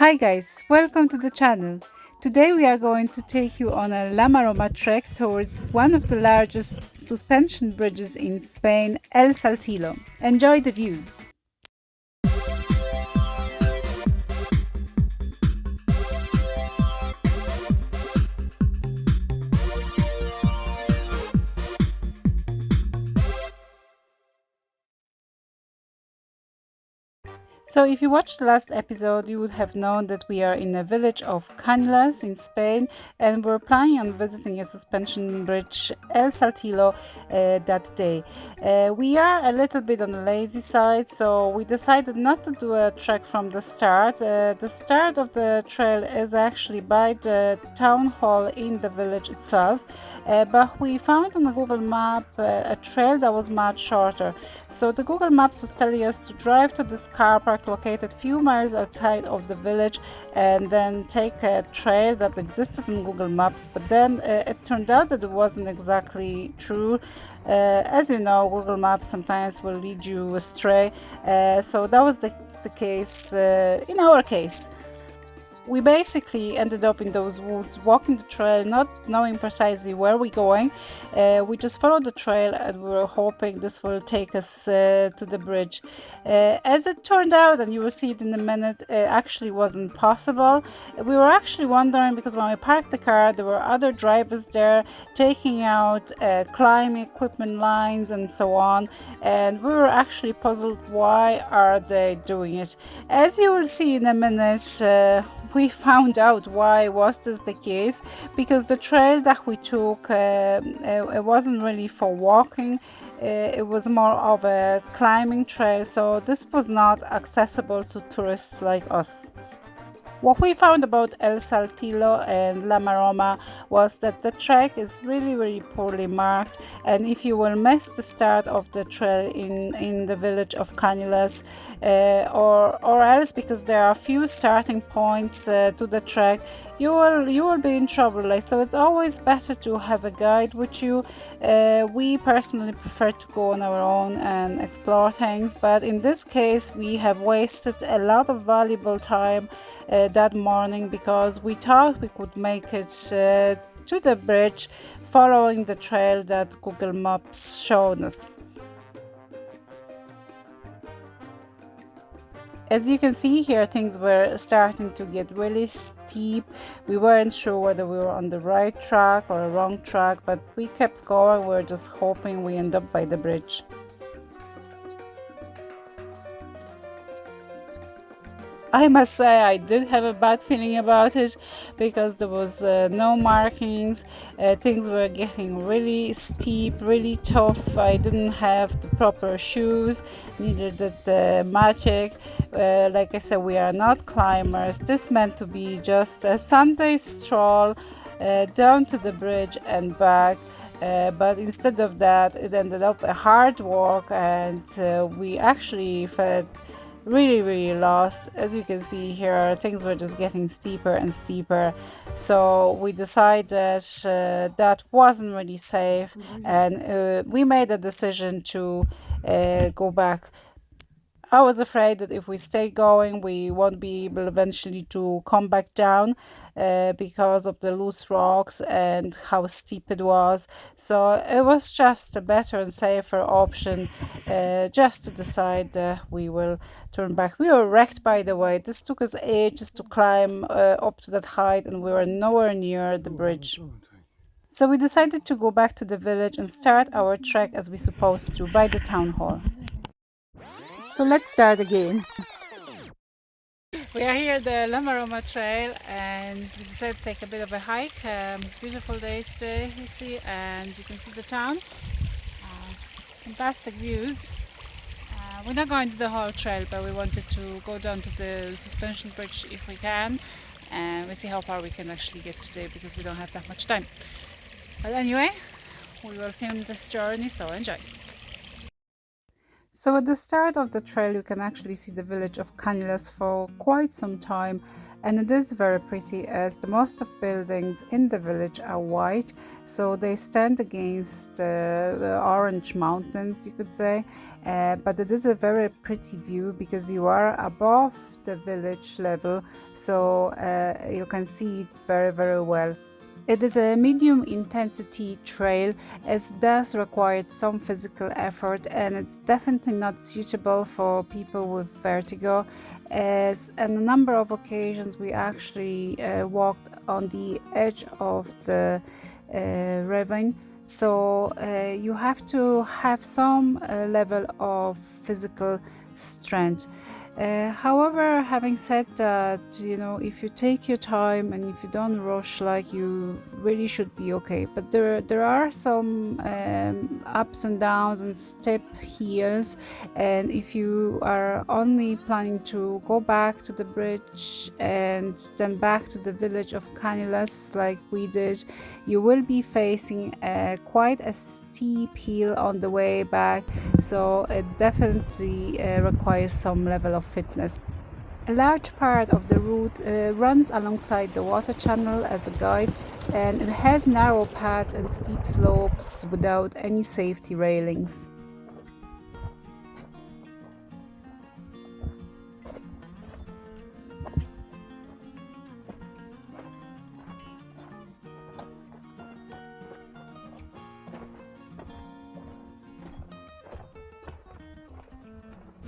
Hi guys, welcome to the channel. Today we are going to take you on a Maroma trek towards one of the largest suspension bridges in Spain, El Saltillo. Enjoy the views. So if you watched the last episode, you would have known that we are in a village of Canillas in Spain, and we're planning on visiting a suspension bridge, El Saltillo, that day. We are a little bit on the lazy side, so we decided not to do a trek from the start. The start of the trail is actually by the town hall in the village itself. But we found on the Google map a trail that was much shorter. So the Google Maps was telling us to drive to this car park located a few miles outside of the village and then take a trail that existed in Google Maps. But then it turned out that it wasn't exactly true. As you know, Google Maps sometimes will lead you astray. So that was the case in our case. We basically ended up in those woods, walking the trail, not knowing precisely where we're going. We just followed the trail and we were hoping this will take us to the bridge. As it turned out, and you will see it in a minute, it actually wasn't possible. We were actually wondering because when we parked the car, there were other drivers there taking out climbing equipment lines and so on. And we were actually puzzled, why are they doing it? As you will see in a minute, we found out why was this the case, because the trail that we took it wasn't really for walking. It was more of a climbing trail, so this was not accessible to tourists like us. What we found about El Saltillo and La Maroma was that the trek is really poorly marked, and if you will miss the start of the trail in the village of Canillas, or else because there are few starting points to the trek, you will be in trouble. So it's always better to have a guide with you. We personally prefer to go on our own and explore things, but in this case we have wasted a lot of valuable time that morning because we thought we could make it to the bridge following the trail that Google Maps showed us. As you can see here, things were starting to get really steep. We weren't sure whether we were on the right track or a wrong track, but we kept going. We were just hoping we end up by the bridge. I must say I did have a bad feeling about it because there was no markings. Things were getting really steep, really tough. I didn't have the proper shoes, neither did the magic. Like I said, we are not climbers. This meant to be just a Sunday stroll down to the bridge and back. But instead of that, it ended up a hard walk, and we actually felt really lost. As you can see here, things were just getting steeper and steeper, so we decided that wasn't really safe, and we made a decision to go back. I was afraid that if we stay going, we won't be able eventually to come back down because of the loose rocks and how steep it was. So it was just a better and safer option just to decide that we will turn back. We were wrecked, by the way. This took us ages to climb up to that height, and we were nowhere near the bridge. So we decided to go back to the village and start our trek as we supposed to by the town hall. So let's start again. We are here at the Maroma trail and we decided to take a bit of a hike. Beautiful day today, you see, and you can see the town. Fantastic views. We're not going to the whole trail, but we wanted to go down to the suspension bridge if we can, and we'll see how far we can actually get today because we don't have that much time. But anyway, we will film this journey, so enjoy. So at the start of the trail you can actually see the village of Canillas for quite some time, and it is very pretty as the most of buildings in the village are white, so they stand against the orange mountains, you could say. But it is a very pretty view because you are above the village level, so you can see it very well. It is a medium intensity trail as it does require some physical effort, and it's definitely not suitable for people with vertigo, as on a number of occasions we actually walked on the edge of the ravine, so you have to have some level of physical strength. However, having said that, if you take your time and if you don't rush, like, you really should be okay. But there are some ups and downs and steep hills, and if you are only planning to go back to the bridge and then back to the village of Canillas like we did, you will be facing quite a steep hill on the way back, so it definitely requires some level of fitness. A large part of the route runs alongside the water channel as a guide, and it has narrow paths and steep slopes without any safety railings.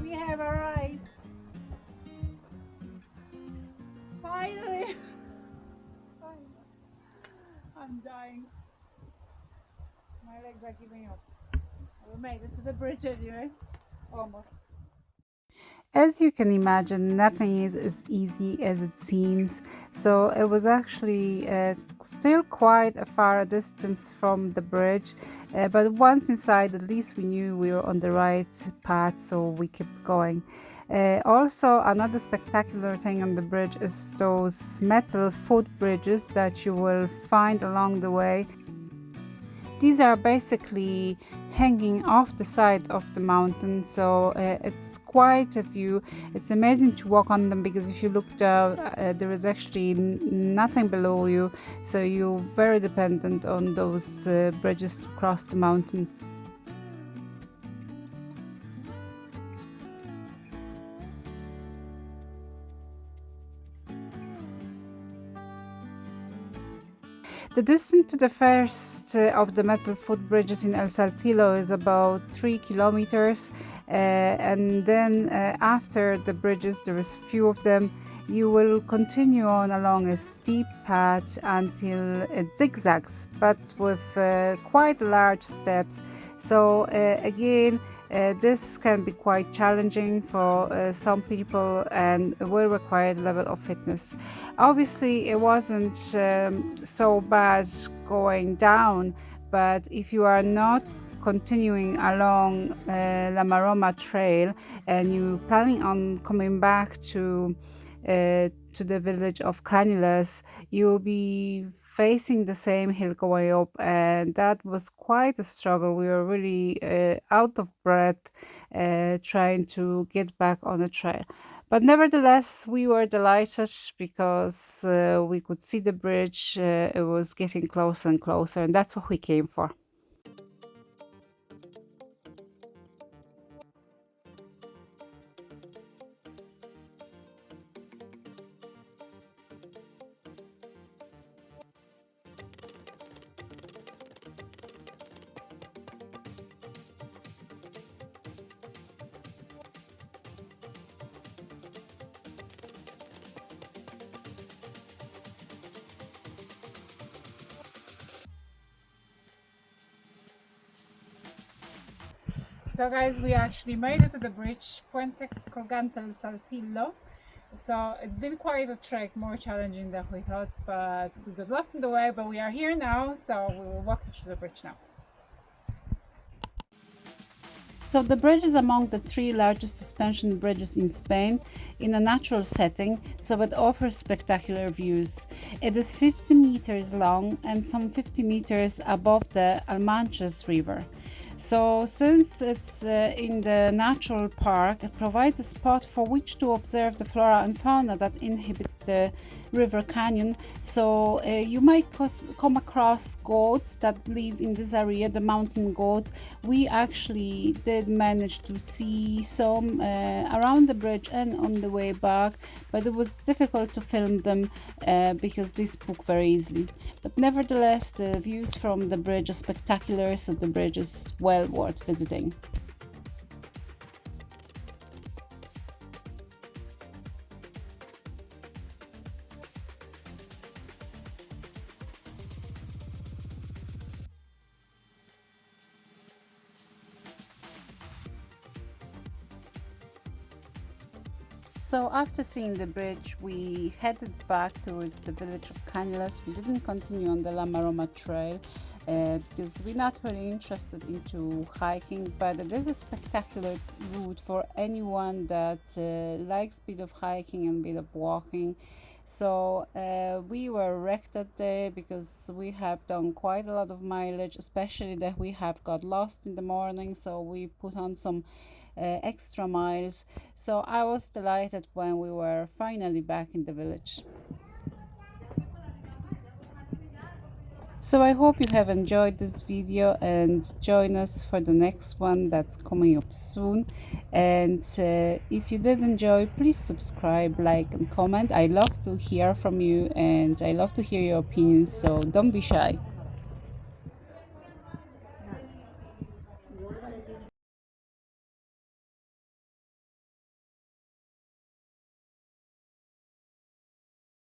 We have arrived! Finally! I'm dying. My legs are giving up. We made it to the bridge anyway. Almost. As you can imagine, nothing is as easy as it seems, so it was actually still quite a far distance from the bridge, but once inside, at least we knew we were on the right path, so we kept going. Also, another spectacular thing on the bridge is those metal footbridges that you will find along the way. These are basically hanging off the side of the mountain, so it's quite a view. It's amazing to walk on them because if you look down, there is actually nothing below you, so you're very dependent on those bridges to cross the mountain. The distance to the first of the metal footbridges in El Saltillo is about 3 kilometers, and then after the bridges, there is few of them. You will continue on along a steep path until it zigzags, but with quite large steps. So again, this can be quite challenging for some people and will require a level of fitness. Obviously, it wasn't so bad going down, but if you are not continuing along La Maroma trail and you're planning on coming back to the village of Canillas, you'll be facing the same hill going up, and that was quite a struggle. We were really out of breath trying to get back on the trail. But nevertheless, we were delighted because we could see the bridge. It was getting closer and closer, and that's what we came for. So guys, we actually made it to the bridge, Puente Colgante Saltillo. So it's been quite a trek, more challenging than we thought, but we got lost in the way, but we are here now, so we will walk to the bridge now. So the bridge is among the 3 largest suspension bridges in Spain in a natural setting, so it offers spectacular views. It is 50 meters long and some 50 meters above the Almanches River. So, since it's in the natural park, it provides a spot for which to observe the flora and fauna that inhabit the river canyon. So, you might come across goats that live in this area, the mountain goats. We actually did manage to see some around the bridge and on the way back, but it was difficult to film them because they spook very easily. But nevertheless, the views from the bridge are spectacular, so the bridge is well worth visiting. So after seeing the bridge, we headed back towards the village of Canillas. We didn't continue on the La Maroma trail because we're not really interested into hiking, but it is a spectacular route for anyone that likes a bit of hiking and a bit of walking. So we were wrecked that day because we have done quite a lot of mileage, especially that we have got lost in the morning. So we put on some extra miles. So I was delighted when we were finally back in the village. So I hope you have enjoyed this video and join us for the next one that's coming up soon. And if you did enjoy, please subscribe, like, and comment. I love to hear from you and I love to hear your opinions, so don't be shy.